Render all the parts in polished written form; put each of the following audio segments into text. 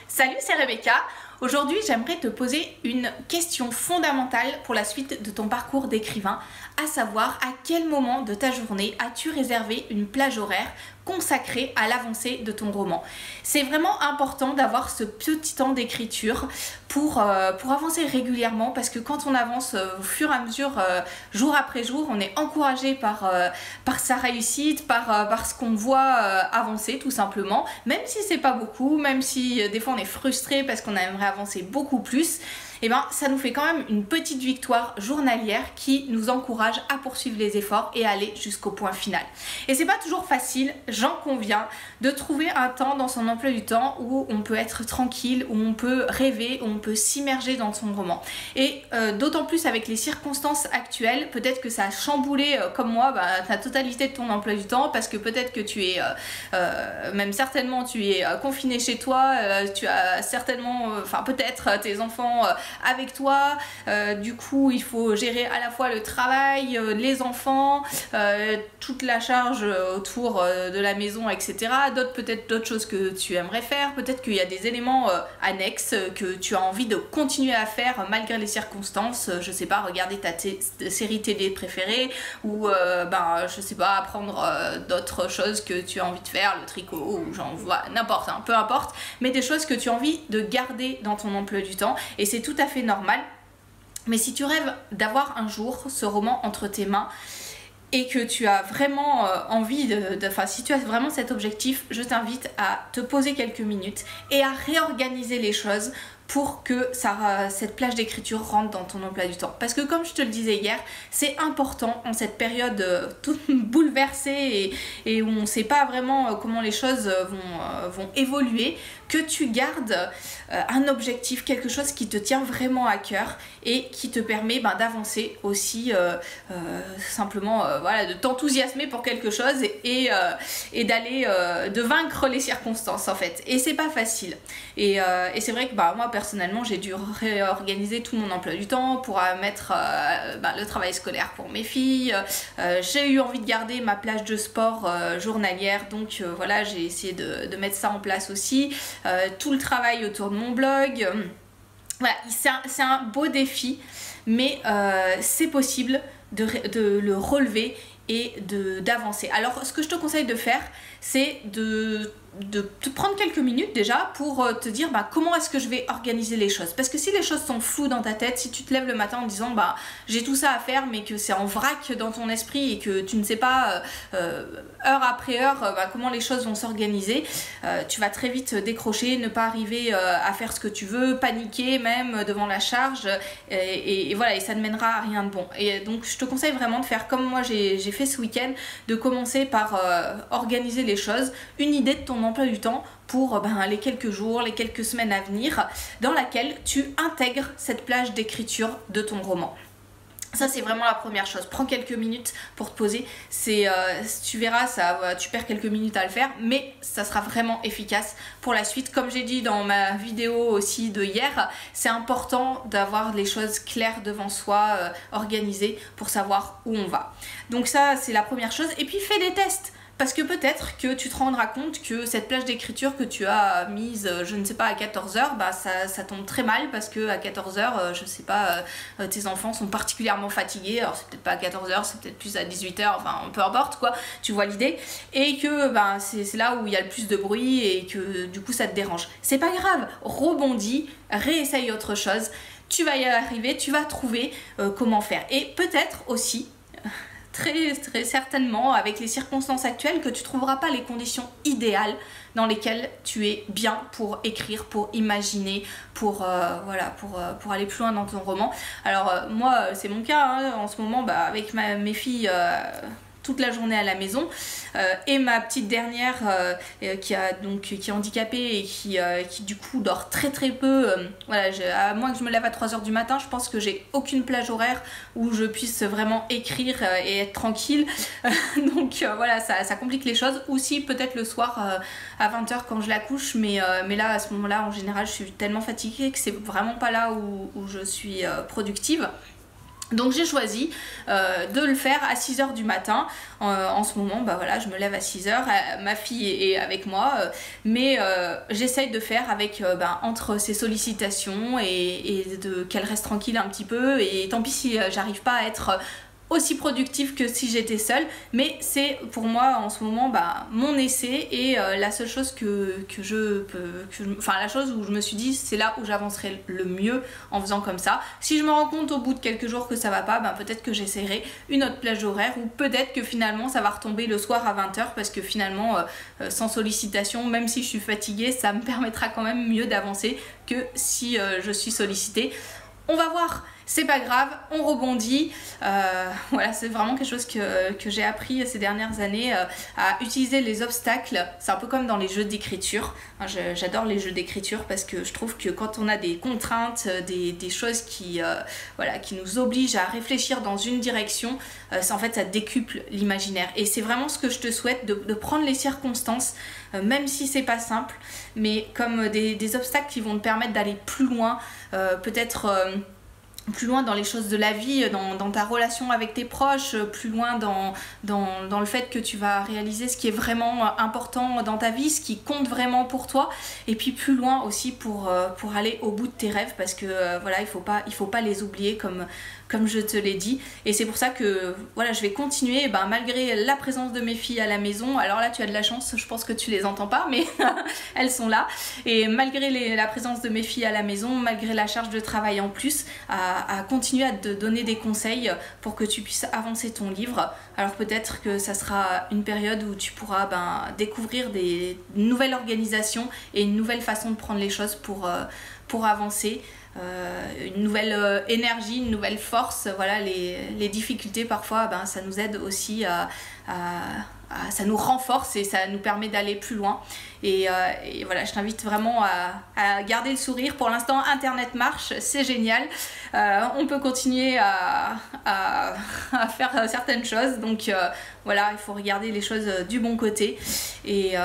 Salut, c'est Rebecca. Aujourd'hui, j'aimerais te poser une question fondamentale pour la suite de ton parcours d'écrivain, à savoir à quel moment de ta journée as-tu réservé une plage horaire consacrée à l'avancée de ton roman. C'est vraiment important d'avoir ce petit temps d'écriture pour avancer régulièrement, parce que quand on avance au fur et à mesure, jour après jour, on est encouragé par sa réussite, par ce qu'on voit avancer tout simplement, même si c'est pas beaucoup, même si des fois on est frustré parce qu'on aimerait avancer beaucoup plus. Et ben ça nous fait quand même une petite victoire journalière qui nous encourage à poursuivre les efforts et à aller jusqu'au point final. Et c'est pas toujours facile, j'en conviens, de trouver un temps dans son emploi du temps où on peut être tranquille, où on peut rêver, où on peut s'immerger dans son roman. Et d'autant plus avec les circonstances actuelles, peut-être que ça a chamboulé comme moi la totalité de ton emploi du temps, parce que peut-être que tu es, même certainement tu es confiné chez toi, tu as certainement, peut-être tes enfants avec toi, du coup il faut gérer à la fois le travail, les enfants, toute la charge autour de la maison, etc. Peut-être d'autres choses que tu aimerais faire, peut-être qu'il y a des éléments annexes que tu as envie de continuer à faire malgré les circonstances, je sais pas, regarder ta série télé préférée, ou je sais pas, apprendre d'autres choses que tu as envie de faire, le tricot, ou j'en vois n'importe, hein, peu importe, mais des choses que tu as envie de garder dans ton emploi du temps, et c'est tout à fait normal. Mais si tu rêves d'avoir un jour ce roman entre tes mains et que tu as vraiment envie si tu as vraiment cet objectif, je t'invite à te poser quelques minutes et à réorganiser les choses pour que cette plage d'écriture rentre dans ton emploi du temps. Parce que comme je te le disais hier, c'est important en cette période toute bouleversée et où on ne sait pas vraiment comment les choses vont évoluer, que tu gardes un objectif, quelque chose qui te tient vraiment à cœur et qui te permet d'avancer aussi, simplement de t'enthousiasmer pour quelque chose et d'aller de vaincre les circonstances en fait. Et c'est pas facile. Et c'est vrai que moi personnellement j'ai dû réorganiser tout mon emploi du temps pour mettre le travail scolaire pour mes filles. J'ai eu envie de garder ma plage de sport journalière, donc voilà, j'ai essayé de mettre ça en place aussi. Tout le travail autour de mon blog. Voilà, c'est un beau défi, mais c'est possible de le relever et d'avancer. Alors ce que je te conseille de faire, c'est de te prendre quelques minutes déjà pour te dire comment est-ce que je vais organiser les choses. Parce que si les choses sont floues dans ta tête, si tu te lèves le matin en disant j'ai tout ça à faire, mais que c'est en vrac dans ton esprit et que tu ne sais pas heure après heure comment les choses vont s'organiser, tu vas très vite décrocher, ne pas arriver à faire ce que tu veux, paniquer même devant la charge, et voilà, et ça ne mènera à rien de bon. Et donc je te conseille vraiment de faire comme moi j'ai fait ce week-end, de commencer par organiser les choses, une idée de ton emploi du temps pour les quelques jours, les quelques semaines à venir, dans laquelle tu intègres cette plage d'écriture de ton roman. Ça c'est vraiment la première chose. Prends quelques minutes pour te poser. Tu verras, tu perds quelques minutes à le faire, mais ça sera vraiment efficace pour la suite. Comme j'ai dit dans ma vidéo aussi de hier, c'est important d'avoir les choses claires devant soi, organisées, pour savoir où on va. Donc ça c'est la première chose. Et puis fais des tests. Parce que peut-être que tu te rendras compte que cette plage d'écriture que tu as mise, je ne sais pas, à 14h, ça tombe très mal, parce que à 14h, je sais pas, tes enfants sont particulièrement fatigués. Alors c'est peut-être pas à 14h, c'est peut-être plus à 18h, enfin peu importe quoi, tu vois l'idée. Et que c'est là où il y a le plus de bruit et que du coup ça te dérange. C'est pas grave, rebondis, réessaye autre chose, tu vas y arriver, tu vas trouver comment faire. Et peut-être aussi, très certainement, avec les circonstances actuelles, que tu trouveras pas les conditions idéales dans lesquelles tu es bien pour écrire, pour imaginer, pour aller plus loin dans ton roman. Alors moi c'est mon cas, hein, en ce moment avec mes filles toute la journée à la maison, et ma petite dernière qui est handicapée et qui du coup dort très peu. À moins que je me lève à 3h du matin, je pense que j'ai aucune plage horaire où je puisse vraiment écrire et être tranquille. Donc voilà, ça complique les choses. Ou si peut-être le soir à 20h quand je la couche, mais là à ce moment-là en général je suis tellement fatiguée que c'est vraiment pas là où je suis productive. Donc j'ai choisi de le faire à 6 h du matin. En ce moment, bah voilà, je me lève à 6 h, ma fille est avec moi, mais j'essaye de faire avec entre ses sollicitations et qu'elle reste tranquille un petit peu. Et tant pis si j'arrive pas à être aussi productive que si j'étais seule, mais c'est pour moi en ce moment mon essai et la seule chose la chose où je me suis dit c'est là où j'avancerai le mieux en faisant comme ça. Si je me rends compte au bout de quelques jours que ça va pas, peut-être que j'essaierai une autre plage horaire, ou peut-être que finalement ça va retomber le soir à 20 h, parce que finalement sans sollicitation, même si je suis fatiguée, ça me permettra quand même mieux d'avancer que si je suis sollicitée. On va voir, c'est pas grave, on rebondit. Voilà, c'est vraiment quelque chose que j'ai appris ces dernières années, à utiliser les obstacles. C'est un peu comme dans les jeux d'écriture. J'adore les jeux d'écriture parce que je trouve que quand on a des contraintes, des choses qui nous obligent à réfléchir dans une direction, en fait ça décuple l'imaginaire. Et c'est vraiment ce que je te souhaite, de prendre les circonstances, même si c'est pas simple, mais comme des obstacles qui vont te permettre d'aller plus loin, peut-être plus loin dans les choses de la vie, dans ta relation avec tes proches, plus loin dans le fait que tu vas réaliser ce qui est vraiment important dans ta vie, ce qui compte vraiment pour toi, et puis plus loin aussi pour aller au bout de tes rêves, parce que voilà, il faut pas les oublier comme je te l'ai dit. Et c'est pour ça que voilà, je vais continuer malgré la présence de mes filles à la maison. Alors là tu as de la chance, je pense que tu les entends pas, mais elles sont là, et malgré la présence de mes filles à la maison, malgré la charge de travail en plus, à continuer à te donner des conseils pour que tu puisses avancer ton livre. Alors peut-être que ça sera une période où tu pourras découvrir une nouvelle organisation et une nouvelle façon de prendre les choses pour avancer. Une nouvelle énergie, une nouvelle force. Voilà, les difficultés parfois ça nous aide aussi ça nous renforce et ça nous permet d'aller plus loin. Et voilà, je t'invite vraiment à garder le sourire. Pour l'instant internet marche, c'est génial, on peut continuer à faire certaines choses, donc voilà, il faut regarder les choses du bon côté. Et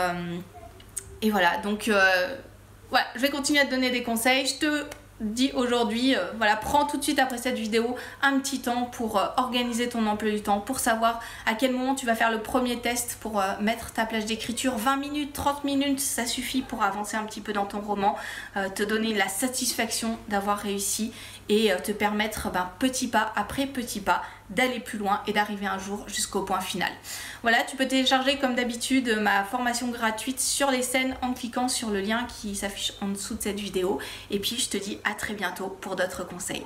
voilà, donc voilà, je vais continuer à te donner des conseils. Je te dis aujourd'hui, voilà, prends tout de suite après cette vidéo un petit temps pour organiser ton emploi du temps, pour savoir à quel moment tu vas faire le premier test pour mettre ta plage d'écriture. 20 minutes, 30 minutes, ça suffit pour avancer un petit peu dans ton roman, te donner la satisfaction d'avoir réussi et te permettre petit pas après petit pas d'aller plus loin et d'arriver un jour jusqu'au point final. Voilà, tu peux télécharger comme d'habitude ma formation gratuite sur les scènes en cliquant sur le lien qui s'affiche en dessous de cette vidéo. Et puis je te dis à très bientôt pour d'autres conseils.